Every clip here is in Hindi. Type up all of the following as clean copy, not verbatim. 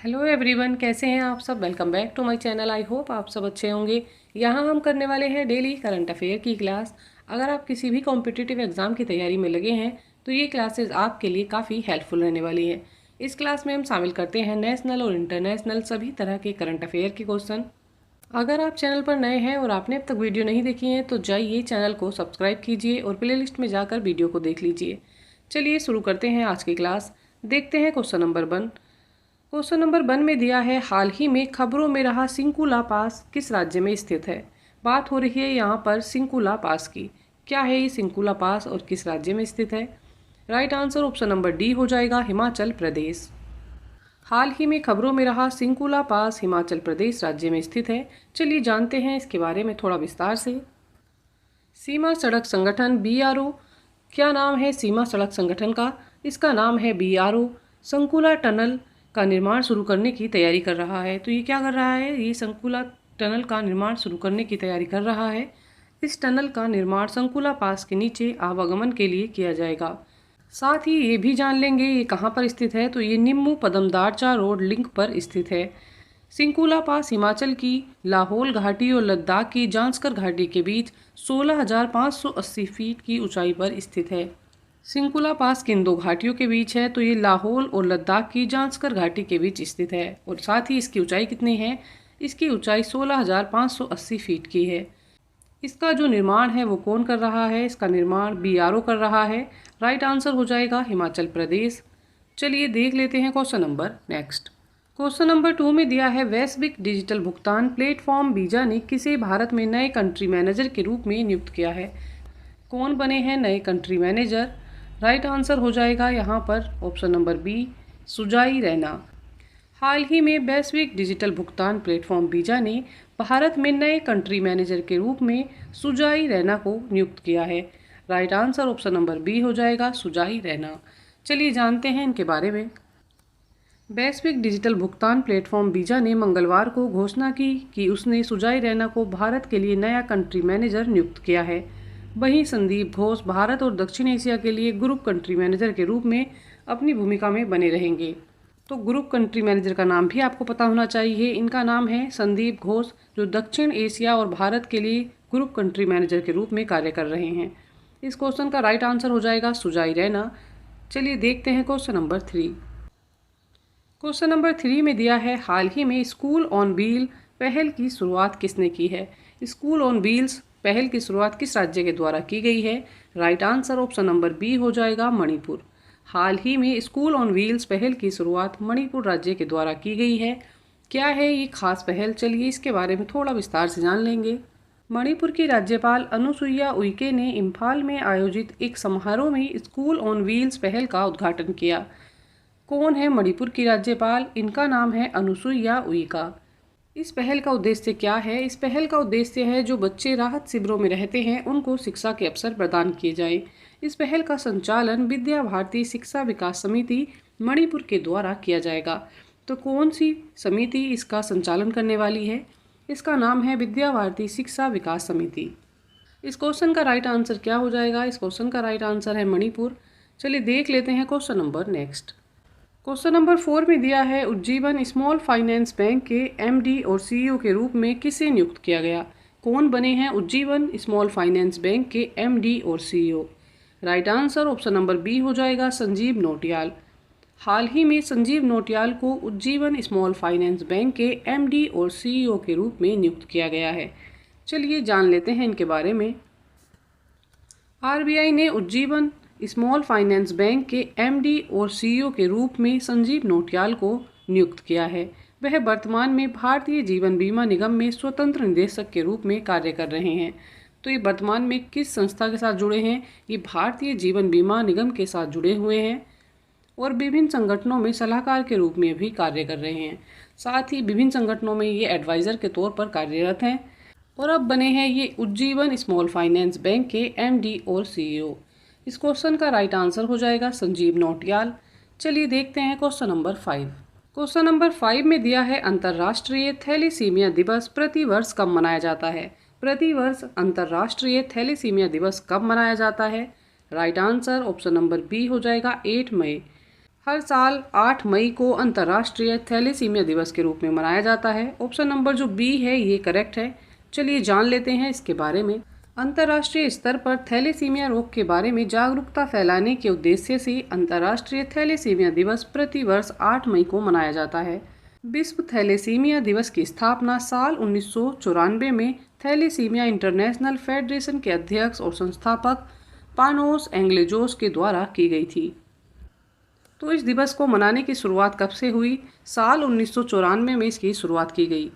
हेलो एवरीवन, कैसे हैं आप सब। Welcome back to my channel. I hope आप सब अच्छे होंगे। यहाँ हम करने वाले हैं डेली करंट अफेयर की क्लास। अगर आप किसी भी कॉम्पिटिटिव एग्जाम की तैयारी में लगे हैं तो ये क्लासेस आपके लिए काफ़ी हेल्पफुल रहने वाली है। इस क्लास में हम शामिल करते हैं नेशनल और इंटरनेशनल सभी तरह के करंट अफेयर के क्वेश्चन। अगर आप चैनल पर नए हैं और आपने अब तक वीडियो नहीं देखी है तो जाइए चैनल को सब्सक्राइब कीजिए और प्लेलिस्ट में जाकर वीडियो को देख लीजिए। चलिए शुरू करते हैं आज की क्लास। देखते हैं क्वेश्चन नंबर 1। क्वेश्चन नंबर 1 में दिया है, हाल ही में खबरों में रहा सिंकुला पास किस राज्य में स्थित है। बात हो रही है यहाँ पर सिंकुला पास की। क्या है ये सिंकुला पास और किस राज्य में स्थित है। Right answer option number D हो जाएगा, हिमाचल प्रदेश। हाल ही में खबरों में रहा सिंकुला पास हिमाचल प्रदेश राज्य में स्थित है। चलिए जानते हैं इसके बारे में थोड़ा विस्तार से। सीमा सड़क संगठन BRO, क्या नाम है सीमा सड़क संगठन का। इसका नाम है BRO। संकुला टनल का निर्माण शुरू करने की तैयारी कर रहा है। तो ये क्या कर रहा है, ये संकुला टनल का निर्माण शुरू करने की तैयारी कर रहा है। इस टनल का निर्माण संकुला पास के नीचे आवागमन के लिए किया जाएगा। साथ ही ये भी जान लेंगे ये कहाँ पर स्थित है। तो ये निम्मू पदमदारचा रोड लिंक पर स्थित है। सिंकुला पास हिमाचल की लाहौल घाटी और लद्दाख की जांस्कर घाटी के बीच 16,580 फीट की ऊंचाई पर स्थित है। सिंकुला पास किन दो घाटियों के बीच है, तो ये लाहौल और लद्दाख की जांस्कर घाटी के बीच स्थित है। और साथ ही इसकी ऊंचाई कितनी है, इसकी ऊंचाई 16,580 फीट की है। इसका जो निर्माण है वो कौन कर रहा है, इसका निर्माण BRO कर रहा है। राइट आंसर हो जाएगा हिमाचल प्रदेश। चलिए देख लेते हैं question number next. Question number 2 में दिया है, वैश्विक डिजिटल भुगतान प्लेटफॉर्म वीजा ने किसे भारत में नए कंट्री मैनेजर के रूप में नियुक्त किया है। कौन बने हैं नए कंट्री मैनेजर। राइट आंसर हो जाएगा यहाँ पर ऑप्शन नंबर बी, सुजाई रैना। हाल ही में वैश्विक डिजिटल भुगतान प्लेटफॉर्म वीजा ने भारत में नए कंट्री मैनेजर के रूप में सुजाई रैना को नियुक्त किया है। Right answer option number B हो जाएगा, सुजाई रैना। चलिए जानते हैं इनके बारे में। वैश्विक डिजिटल भुगतान प्लेटफॉर्म वीजा ने मंगलवार को घोषणा की कि उसने सुजाई रैना को भारत के लिए नया कंट्री मैनेजर नियुक्त किया है। वहीं संदीप घोष भारत और दक्षिण एशिया के लिए ग्रुप कंट्री मैनेजर के रूप में अपनी भूमिका में बने रहेंगे। तो ग्रुप कंट्री मैनेजर का नाम भी आपको पता होना चाहिए। इनका नाम है संदीप घोष, जो दक्षिण एशिया और भारत के लिए ग्रुप कंट्री मैनेजर के रूप में कार्य कर रहे हैं। इस क्वेश्चन का राइट आंसर हो जाएगा सुजाई रैना। चलिए देखते हैं क्वेश्चन नंबर 3। क्वेश्चन नंबर 3 में दिया है, हाल ही में स्कूल ऑन व्हील पहल की शुरुआत किसने की है। स्कूल ऑन व्हील्स पहल की शुरुआत किस राज्य के द्वारा की गई है। Right answer option number B हो जाएगा, मणिपुर। हाल ही में स्कूल ऑन व्हील्स पहल की शुरुआत मणिपुर राज्य के द्वारा की गई है। क्या है ये खास पहल, चलिए इसके बारे में थोड़ा विस्तार से जान लेंगे। मणिपुर की राज्यपाल अनुसुईया उइके ने इम्फाल में आयोजित एक समारोह में स्कूल ऑन व्हील्स पहल का उद्घाटन किया। कौन है मणिपुर की राज्यपाल, इनका नाम है अनुसुईया उइका। इस पहल का उद्देश्य क्या है। इस पहल का उद्देश्य है जो बच्चे राहत शिविरों में रहते हैं उनको शिक्षा के अवसर प्रदान किए जाएं। इस पहल का संचालन विद्या भारती शिक्षा विकास समिति मणिपुर के द्वारा किया जाएगा। तो कौन सी समिति इसका संचालन करने वाली है, इसका नाम है विद्या भारती शिक्षा विकास समिति। इस क्वेश्चन का राइट आंसर क्या हो जाएगा, इस क्वेश्चन का राइट आंसर है मणिपुर। चलिए देख लेते हैं question number next. Question number 4 में दिया है, उज्जीवन स्मॉल फाइनेंस बैंक के MD और CEO के रूप में किसे नियुक्त किया गया। कौन बने हैं उज्जीवन स्मॉल फाइनेंस बैंक के MD और CEO। Right answer option number B हो जाएगा, संजीव नौटियाल। हाल ही में संजीव नौटियाल को उज्जीवन स्मॉल फाइनेंस बैंक के MD और CEO के रूप में नियुक्त किया गया है। चलिए जान लेते हैं इनके बारे में। RBI ने उज्जीवन स्मॉल फाइनेंस बैंक के MD और CEO के रूप में संजीव नौटियाल को नियुक्त किया है। वह वर्तमान में भारतीय जीवन बीमा निगम में स्वतंत्र निदेशक के रूप में कार्य कर रहे हैं। तो ये वर्तमान में किस संस्था के साथ जुड़े हैं, ये भारतीय जीवन बीमा निगम के साथ जुड़े हुए हैं और विभिन्न संगठनों में सलाहकार के रूप में भी कार्य कर रहे हैं। साथ ही विभिन्न संगठनों में ये एडवाइज़र के तौर पर कार्यरत हैं और अब बने हैं ये उज्जीवन स्मॉल फाइनेंस बैंक के MD और CEO। इस क्वेश्चन का राइट आंसर हो जाएगा संजीव नौटियाल। चलिए देखते हैं क्वेश्चन नंबर 5। क्वेश्चन नंबर 5 में दिया है, अंतर्राष्ट्रीय थैलेसीमिया दिवस प्रति वर्ष कब मनाया जाता है। प्रति वर्ष अंतर्राष्ट्रीय थैलेसीमिया दिवस कब मनाया जाता है। Right answer option number B हो जाएगा, 8 मई। हर साल 8 मई को अंतर्राष्ट्रीय थैलेसीमिया दिवस के रूप में मनाया जाता है। ऑप्शन नंबर जो बी है ये करेक्ट है। चलिए जान लेते हैं इसके बारे में। अंतर्राष्ट्रीय स्तर पर थैलेसीमिया रोग के बारे में जागरूकता फैलाने के उद्देश्य से अंतर्राष्ट्रीय थैलेसीमिया दिवस प्रतिवर्ष 8 मई को मनाया जाता है। विश्व थैलेसीमिया दिवस की स्थापना साल 1994 में थैलेसीमिया इंटरनेशनल फेडरेशन के अध्यक्ष और संस्थापक पानोस एंग्लेजोस के द्वारा की गई थी। तो इस दिवस को मनाने की शुरुआत कब से हुई? साल 1994 में इसकी शुरुआत की गई।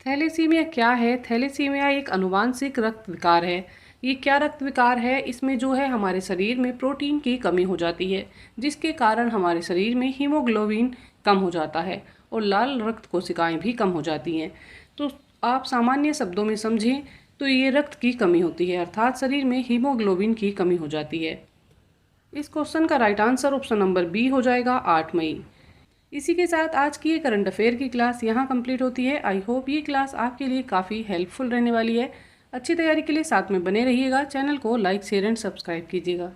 थैलेसीमिया क्या है? थैलेसीमिया एक आनुवांशिक रक्त विकार है। ये क्या रक्त विकार है? इसमें जो है हमारे शरीर में प्रोटीन की कमी हो जाती है, जिसके कारण हमारे शरीर में हीमोग्लोबिन कम हो जाता है और लाल रक्त कोशिकाएं भी कम हो जाती हैं। तो आप सामान्य शब्दों में समझें तो ये रक्त की कमी होती है, अर्थात शरीर में हीमोग्लोबिन की कमी हो जाती है। इस क्वेश्चन का right answer option number B हो जाएगा, 8 मई। इसी के साथ आज की ये करंट अफेयर की क्लास यहाँ कंप्लीट होती है। आई होप ये क्लास आपके लिए काफ़ी हेल्पफुल रहने वाली है। अच्छी तैयारी के लिए साथ में बने रहिएगा। चैनल को लाइक शेयर एंड सब्सक्राइब कीजिएगा।